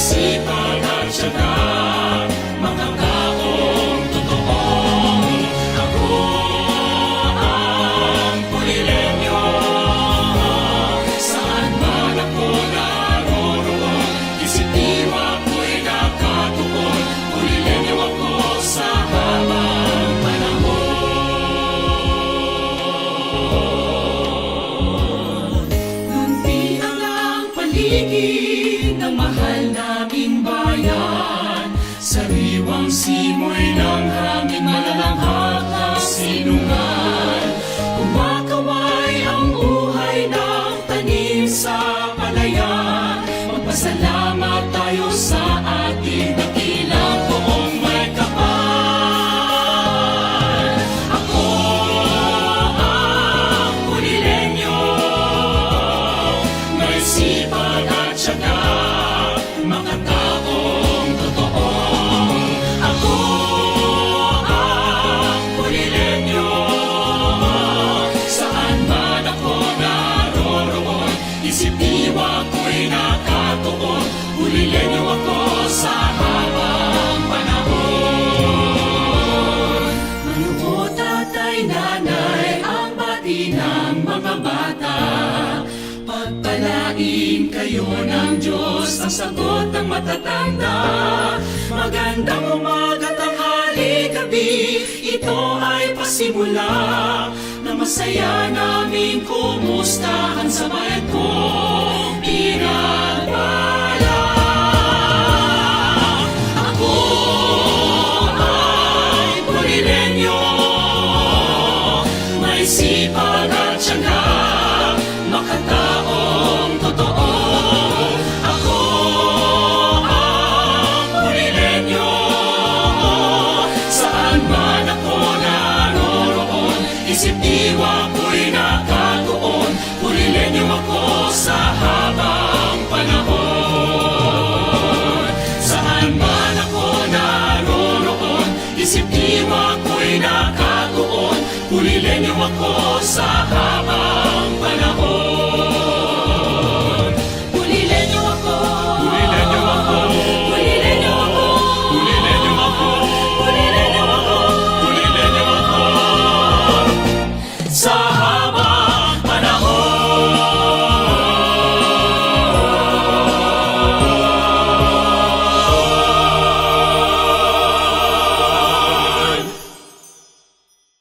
sipag at tiyaga, mga taong totoong ako ang Pulilenyo. Saan man ako naroroon, isip diwa ko'y nakatuon. Pulilenyo ako sa habang panahon. Luntian ang paligid ng mahal naming bayan, sariwang simoy ng hangin, malalanghap na sinungal. Kumakaway ang buhay ng tanim sa palayan. Magpasalamat tayo sa ating dakilang poong may kapal. Ako ang Pulilenyo, may sipag at tiyaga, mga taong totoong ako ang Pulilenyo. Saan man ako naroroon, isip diwa ko'y nakatuon. Pulilenyo ako sa habang panahon. Manuot tatay, nanay, ang bati ng mga bata. Pagpalain kayo ng Diyos, ang sagot ng matatanda. Magandang umaga, tanghali, gabi, ito ay pasimula na masaya naming kumustahan sa bayan kong pinagpala. Ako ay Pulilenyo, may sipag at tiyaga, makataong totoo. Ako ang Pulilenyo, saan man ako naroroon, isip diwa ko'y nakatuon. Pulilenyo ako sa habang panahon. Saan man ako naroroon, isip diwa ko'y nakatuon. Pulilenyo ako sa habang